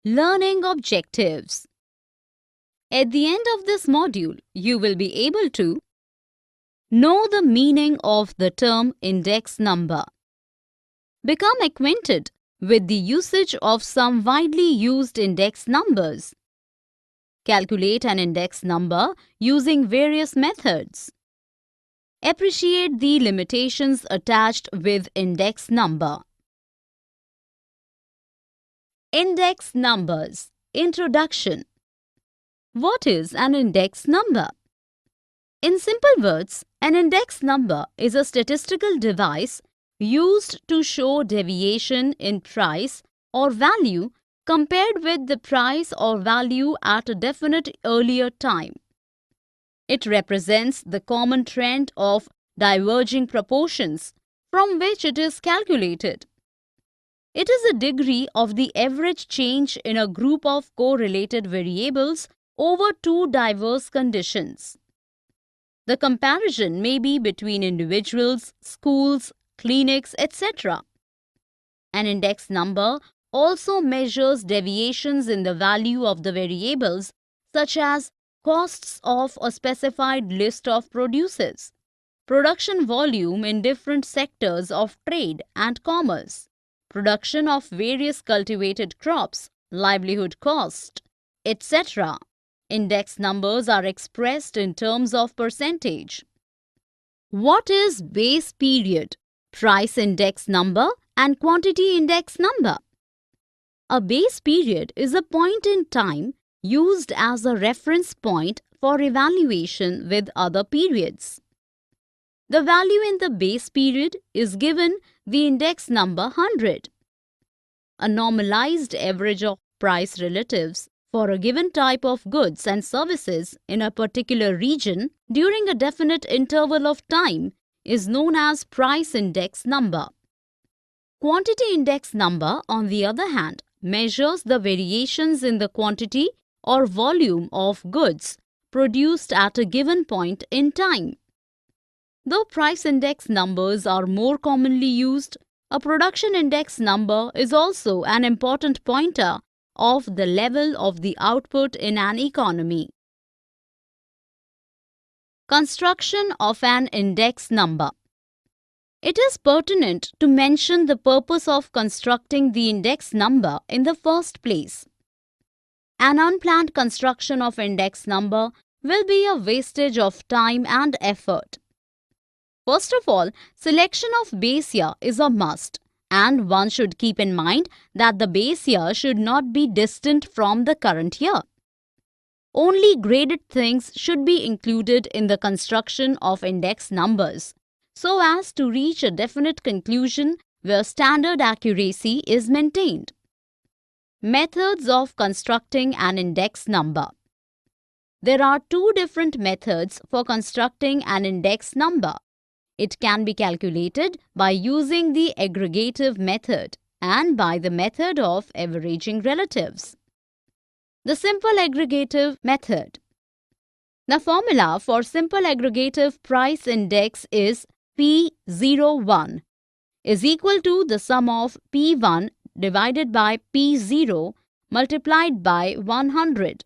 Learning objectives. At the end of this module, you will be able to know the meaning of the term index number. Become acquainted with the usage of some widely used index numbers. Calculate an index number using various methods. Appreciate the limitations attached with index number. Index numbers. Introduction. What is an index number? In simple words, an index number is a statistical device used to show deviation in price or value compared with the price or value at a definite earlier time. It represents the common trend of diverging proportions from which it is calculated. It is a degree of the average change in a group of correlated variables over two diverse conditions. The comparison may be between individuals, schools, clinics, etc. An index number also measures deviations in the value of the variables such as costs of a specified list of producers, production volume in different sectors of trade and commerce, production of various cultivated crops, livelihood cost, etc. Index numbers are expressed in terms of percentage. What is base period, price index number, and quantity index number? A base period is a point in time used as a reference point for evaluation with other periods. The value in the base period is given the index number 100. A normalized average of price relatives for a given type of goods and services in a particular region during a definite interval of time is known as price index number. Quantity index number, on the other hand, measures the variations in the quantity or volume of goods produced at a given point in time. Though price index numbers are more commonly used, a production index number is also an important pointer of the level of the output in an economy. Construction of an index number. It is pertinent to mention the purpose of constructing the index number in the first place. An unplanned construction of index number will be a wastage of time and effort. First of all, selection of base year is a must, and one should keep in mind that the base year should not be distant from the current year. Only graded things should be included in the construction of index numbers, so as to reach a definite conclusion where standard accuracy is maintained. Methods of constructing an index number. There are two different methods for constructing an index number. It can be calculated by using the aggregative method and by the method of averaging relatives. The simple aggregative method. The formula for simple aggregative price index is P01 is equal to the sum of P1 divided by P0 multiplied by 100.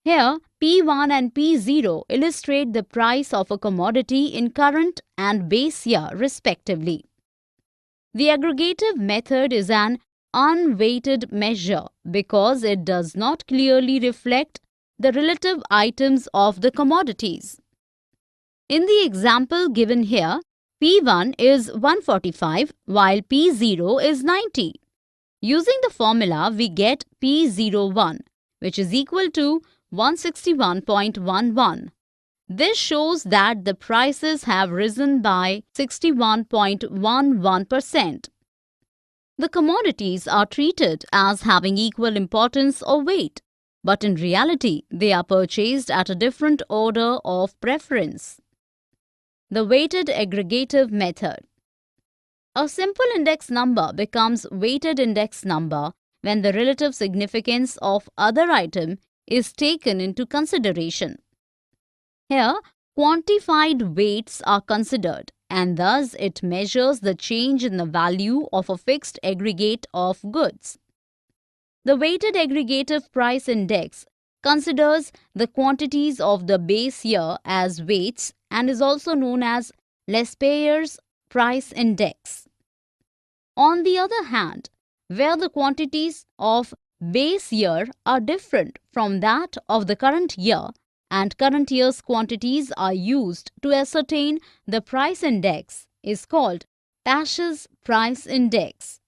Here, P1 and P0 illustrate the price of a commodity in current and base year respectively. The aggregative method is an unweighted measure because it does not clearly reflect the relative items of the commodities. In the example given here, P1 is 145 while P0 is 90. Using the formula, we get P01, which is equal to 161.11. This shows that the prices have risen by 61.11%. The commodities are treated as having equal importance or weight, but in reality, they are purchased at a different order of preference. The weighted aggregative method. A simple index number becomes weighted index number when the relative significance of other item is taken into consideration. Here, quantified weights are considered, and thus it measures the change in the value of a fixed aggregate of goods. The weighted aggregative price index considers the quantities of the base year as weights and is also known as Lespayer's price index. On the other hand, where the quantities of base year are different from that of the current year and current year's quantities are used to ascertain the price index is called Pash's price index.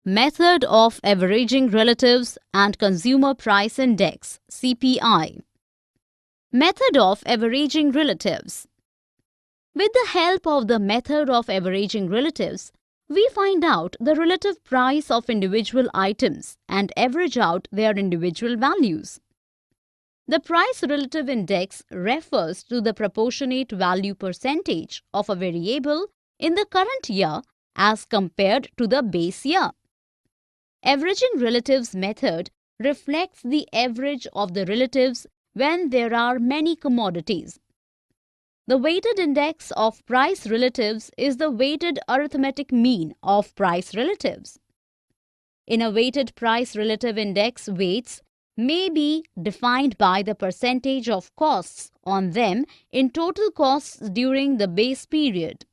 Method of averaging relatives and consumer price index CPI. Method of averaging relatives. With the help of the method of averaging relatives, we find out the relative price of individual items and average out their individual values. The price relative index refers to the proportionate value percentage of a variable in the current year as compared to the base year. Averaging relatives method reflects the average of the relatives when there are many commodities. The weighted index of price relatives is the weighted arithmetic mean of price relatives. In a weighted price relative index, weights may be defined by the percentage of costs on them in total costs during the base period.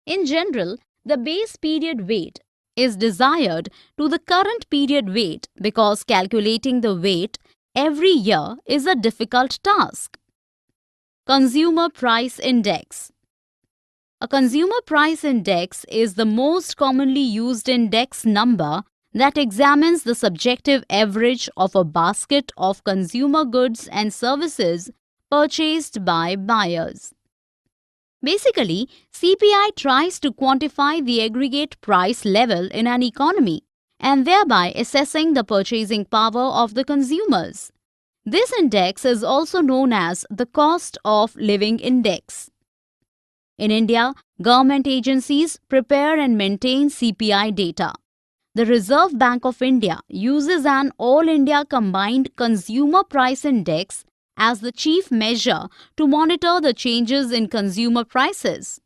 In general, the base period weight is desired to the current period weight because calculating the weight every year is a difficult task. Consumer Price Index. A consumer price index is the most commonly used index number that examines the subjective average of a basket of consumer goods and services purchased by buyers. Basically, CPI tries to quantify the aggregate price level in an economy and thereby assessing the purchasing power of the consumers. This index is also known as the Cost of Living Index. In India, government agencies prepare and maintain CPI data. The Reserve Bank of India uses an All India Combined Consumer Price Index as the chief measure to monitor the changes in consumer prices.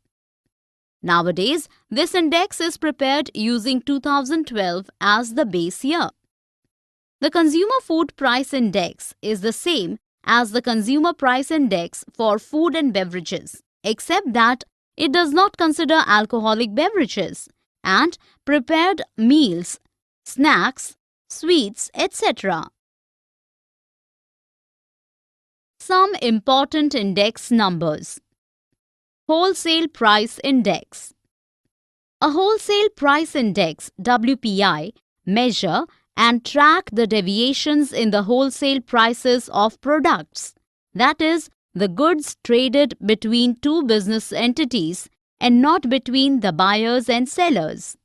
Nowadays, this index is prepared using 2012 as the base year. The Consumer Food Price Index is the same as the Consumer Price Index for food and beverages, except that it does not consider alcoholic beverages and prepared meals, snacks, sweets, etc. Some important index numbers. Wholesale Price Index. A wholesale price index WPI measure and track the deviations in the wholesale prices of products, that is, the goods traded between two business entities and not between the buyers and sellers.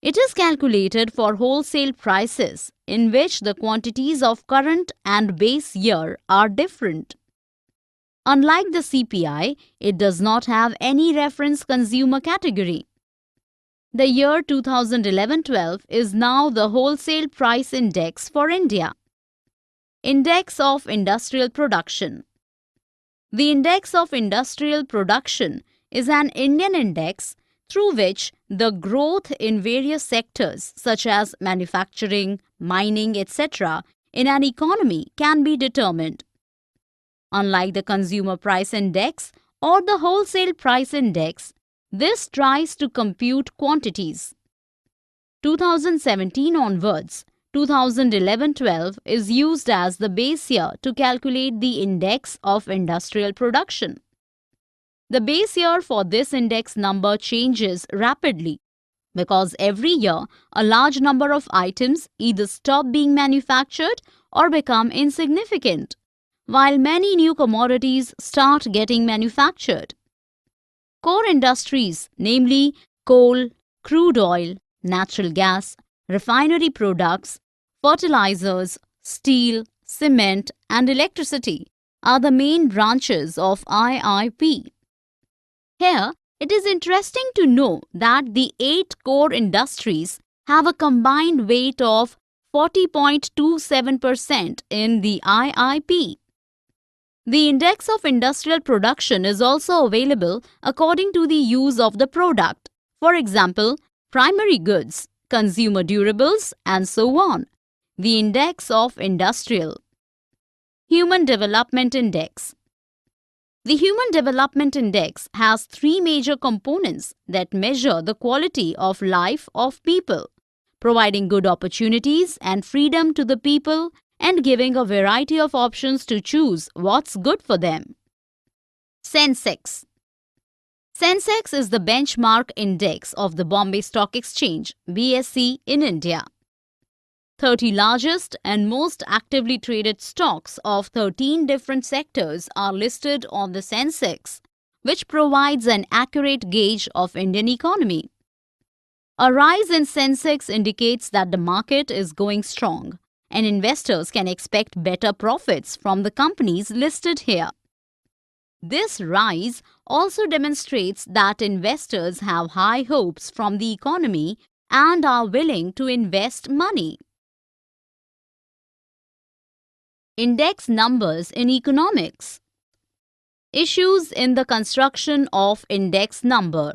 It is calculated for wholesale prices in which the quantities of current and base year are different. Unlike the CPI, it does not have any reference consumer category. The year 2011-12 is now the wholesale price index for India. Index of Industrial Production. The Index of Industrial Production is an Indian index through which the growth in various sectors such as manufacturing, mining, etc. in an economy can be determined. Unlike the Consumer Price Index or the Wholesale Price Index, this tries to compute quantities. 2017 onwards, 2011-12 is used as the base year to calculate the Index of Industrial Production. The base year for this index number changes rapidly because every year a large number of items either stop being manufactured or become insignificant, while many new commodities start getting manufactured. Core industries, namely coal, crude oil, natural gas, refinery products, fertilizers, steel, cement, and electricity, are the main branches of IIP. Here, it is interesting to know that the 8 core industries have a combined weight of 40.27% in the IIP. The Index of Industrial Production is also available according to the use of the product. For example, primary goods, consumer durables, and so on. The Index of Industrial. Human Development Index. The Human Development Index has three major components that measure the quality of life of people, providing good opportunities and freedom to the people and giving a variety of options to choose what's good for them. Sensex. Sensex is the benchmark index of the Bombay Stock Exchange (BSE) in India. 30 largest and most actively traded stocks of 13 different sectors are listed on the Sensex, which provides an accurate gauge of Indian economy. A rise in Sensex indicates that the market is going strong, and investors can expect better profits from the companies listed here. This rise also demonstrates that investors have high hopes from the economy and are willing to invest money. Index numbers in economics. Issues in the construction of index number.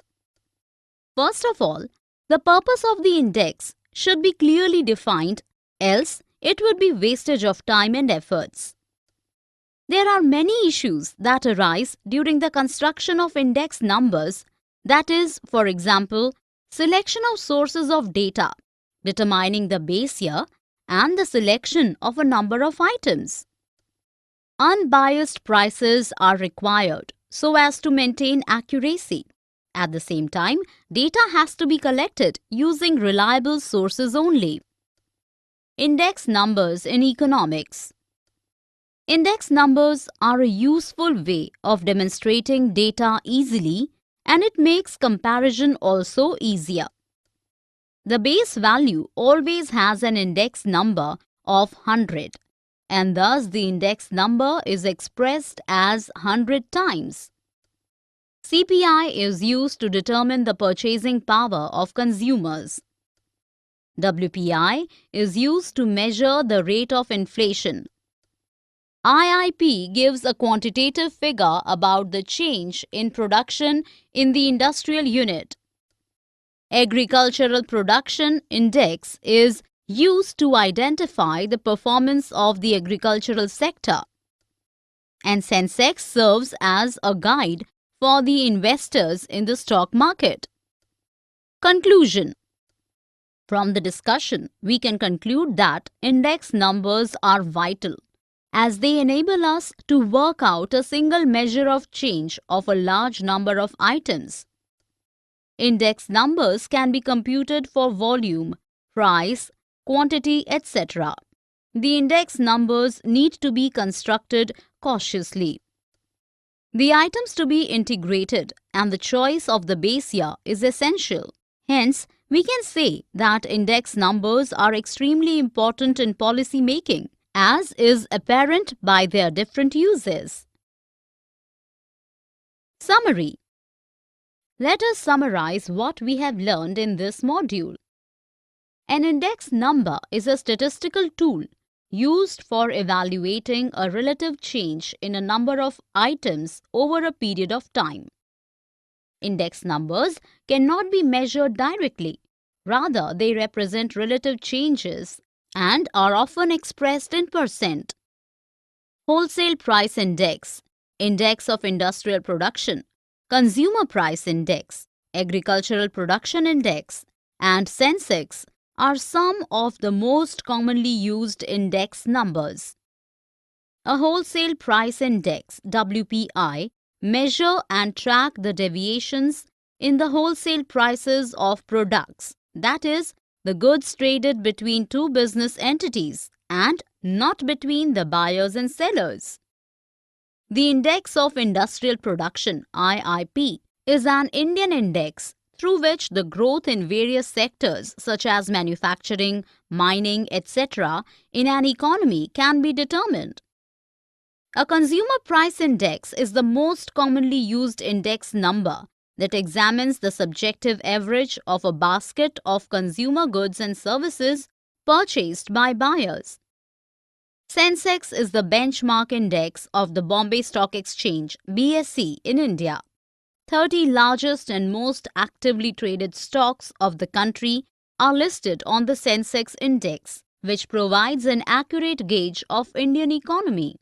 First of all, the purpose of the index should be clearly defined, else it would be wastage of time and efforts. There are many issues that arise during the construction of index numbers, that is, for example, selection of sources of data, determining the base year, and the selection of a number of items. Unbiased prices are required so as to maintain accuracy. At the same time, data has to be collected using reliable sources only. Index numbers in economics. Index numbers are a useful way of demonstrating data easily, and it makes comparison also easier. The base value always has an index number of 100, and thus the index number is expressed as 100 times. CPI is used to determine the purchasing power of consumers. WPI is used to measure the rate of inflation. IIP gives a quantitative figure about the change in production in the industrial unit. Agricultural Production Index is used to identify the performance of the agricultural sector. And Sensex serves as a guide for the investors in the stock market. Conclusion. From the discussion, we can conclude that index numbers are vital, as they enable us to work out a single measure of change of a large number of items. Index numbers can be computed for volume, price, quantity, etc. The index numbers need to be constructed cautiously. The items to be integrated and the choice of the base year is essential. Hence, we can say that index numbers are extremely important in policy making, as is apparent by their different uses. Summary. Let us summarize what we have learned in this module. An index number is a statistical tool used for evaluating a relative change in a number of items over a period of time. Index numbers cannot be measured directly. Rather, they represent relative changes and are often expressed in percent. Wholesale Price Index, Index of Industrial Production, Consumer Price Index, Agricultural Production Index, and Sensex are some of the most commonly used index numbers. A Wholesale Price Index (WPI) measure and track the deviations in the wholesale prices of products, that is, the goods traded between two business entities and not between the buyers and sellers. The Index of Industrial Production (IIP) is an Indian index through which the growth in various sectors such as manufacturing, mining, etc. in an economy can be determined. A Consumer Price Index is the most commonly used index number that examines the subjective average of a basket of consumer goods and services purchased by buyers. Sensex is the benchmark index of the Bombay Stock Exchange (BSE) in India. 30 largest and most actively traded stocks of the country are listed on the Sensex Index, which provides an accurate gauge of Indian economy.